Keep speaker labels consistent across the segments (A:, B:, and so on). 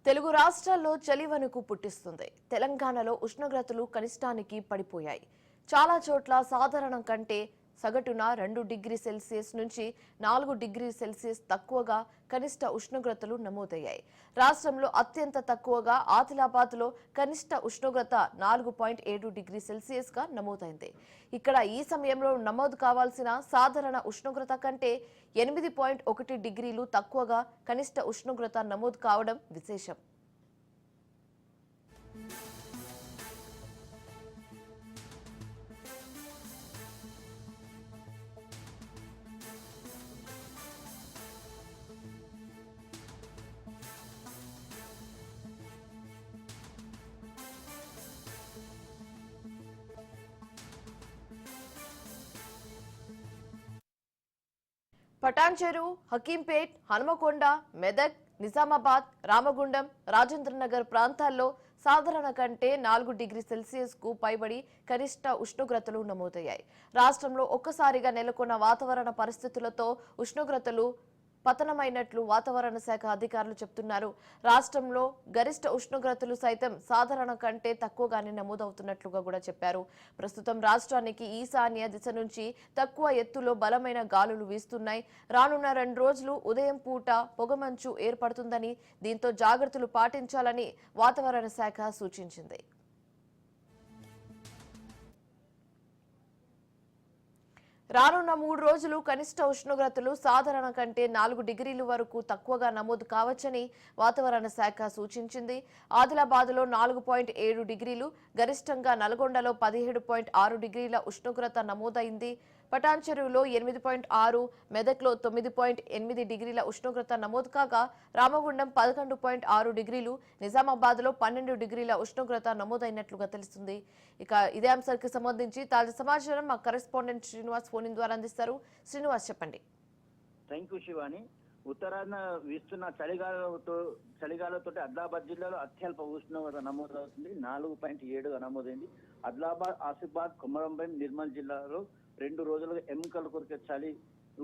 A: తెలుగు రాష్ట్రాల్లో చలివణుకు పుట్టిస్తుంది. తెలంగాణలో ఉష్ణోగ్రతలు కనిష్టానికి పడిపోయాయి. చాలా చోట్ల సాధారణం కంటే సగటున 2 డిగ్రీ సెల్సియస్ నుంచి 4 డిగ్రీ సెల్సియస్ తక్కువగా కనిష్ట ఉష్ణోగ్రతలు నమోదయ్యాయి. రాష్ట్రంలో అత్యంత తక్కువగా ఆదిలాబాద్లో కనిష్ట ఉష్ణోగ్రత 4.7 డిగ్రీ సెల్సియస్ గా నమోదైంది. ఇక్కడ ఈ సమయంలో నమోదు కావాల్సిన సాధారణ ఉష్ణోగ్రత కంటే 8.1 డిగ్రీలు తక్కువగా కనిష్ట ఉష్ణోగ్రత నమోదు కావడం విశేషం. పటాన్చెరు, హకీంపేట్, హనుమకొండ, మెదక్, నిజామాబాద్, రామగుండం, రాజేంద్రనగర్ ప్రాంతాల్లో సాధారణ కంటే 4 డిగ్రీ సెల్సియస్ కు పైబడి కనిష్ట ఉష్ణోగ్రతలు నమోదయ్యాయి. రాష్ట్రంలో ఒక్కసారిగా నెలకొన్న వాతావరణ పరిస్థితులతో ఉష్ణోగ్రతలు పతనమైనట్లు వాతావరణ శాఖ అధికారులు చెబుతున్నారు. రాష్ట్రంలో గరిష్ట ఉష్ణోగ్రతలు సైతం సాధారణ కంటే తక్కువగానే నమోదవుతున్నట్లుగా కూడా చెప్పారు. ప్రస్తుతం రాష్ట్రానికి ఈశాన్య దిశ నుంచి తక్కువ ఎత్తులో బలమైన గాలులు వీస్తున్నాయి. రానున్న 2 రోజులు ఉదయం పూట పొగమంచు ఏర్పడుతుందని, దీంతో జాగ్రత్తలు పాటించాలని వాతావరణ శాఖ సూచించింది. రానున్న 3 రోజులు కనిష్ట ఉష్ణోగ్రతలు సాధారణ కంటే 4 డిగ్రీల వరకు తక్కువగా నమోదు కావచ్చని వాతావరణ శాఖ సూచించింది. ఆదిలాబాద్లో 4.7 డిగ్రీలు, గరిష్టంగా నల్గొండలో 17.6 డిగ్రీల ఉష్ణోగ్రత నమోదైంది. పటాన్చెరువులో 8.6, మెదక్లో 9.8 డిగ్రీల ఉష్ణోగ్రత నమోదు కాగా రామగుండం 11.6 డిగ్రీలు, నిజామాబాద్లో 12 డిగ్రీల ఉష్ణోగ్రత నమోదైనట్లుగా తెలుస్తుంది. ఇక ఇదే అంశానికి సంబంధించి తాజా సమాచారం మా కరెస్పాండెంట్ శ్రీనివాస్ ఫోన్ ద్వారా అందిస్తారు. శ్రీనివాస్, చెప్పండి.
B: Thank you Shivani. ఉత్తరాన వీస్తున్న చలిగాలతో ఆదిలాబాద్ జిల్లాలో అత్యల్ప ఉష్ణోగ్రత నమోదవుతుంది. 4.7గా నమోదైంది. ఆదిలాబాద్, ఆసిఫాబాద్, కొమరంభీం, నిర్మల్ జిల్లాలో 2 రోజులుగా ఎముకలు కొరికే చలి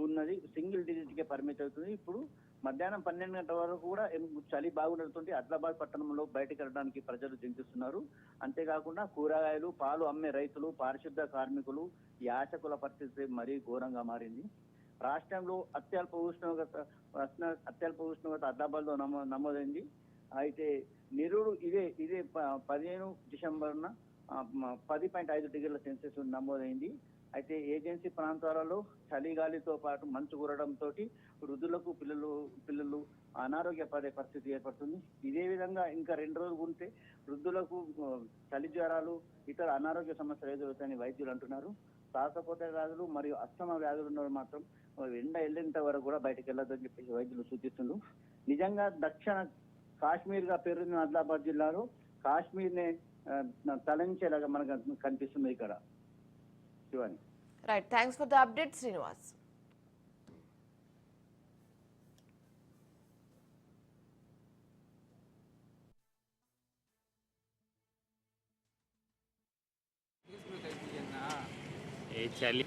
B: ఉన్నది. సింగిల్ డిజిట్ కే పరిమితం అవుతుంది. ఇప్పుడు మధ్యాహ్నం 12 గంటల వరకు కూడా చలి బాగుంటుంది. ఆదిలాబాద్ పట్టణంలో బయటకు వెళ్ళడానికి ప్రజలు చింతిస్తున్నారు. అంతేకాకుండా కూరగాయలు, పాలు అమ్మే రైతులు, పారిశుద్ధ కార్మికులు, యాచకుల పరిస్థితి మరీ ఘోరంగా మారింది. రాష్ట్రంలో అత్యల్ప ఉష్ణోగ్రత ఆదిలాబాద్ లో నమోదైంది. అయితే నిరుడు ఇదే 15 డిసెంబర్న 10.5 డిగ్రీల సెల్సియస్ నమోదైంది. అయితే ఏజెన్సీ ప్రాంతాలలో చలిగాలితో పాటు మంచు కురడంతో వృద్ధులకు పిల్లలు అనారోగ్య పడే పరిస్థితి ఏర్పడుతుంది. ఇదే విధంగా ఇంకా 2 రోజులు ఉంటే వృద్ధులకు చలి జ్వరాలు, ఇతర అనారోగ్య సమస్యలు ఎదురవుతాయని వైద్యులు అంటున్నారు. శ్వాసకోశ వ్యాధులు మరియు అస్తమా వ్యాధులు ఉన్న మాత్రం ఎండ వెళ్ళేంత వరకు కూడా బయటకు వెళ్ళొద్దని చెప్పేసి వైద్యులు సూచిస్తున్నారు. నిజంగా దక్షిణ కాశ్మీర్ గా పేరున్న ఆదిలాబాద్ జిల్లాలో కాశ్మీర్ నే తలంచేలాగా మనకు కనిపిస్తుంది ఇక్కడ. Shivani,
A: right, thanks for the update Srinivas.
C: చలి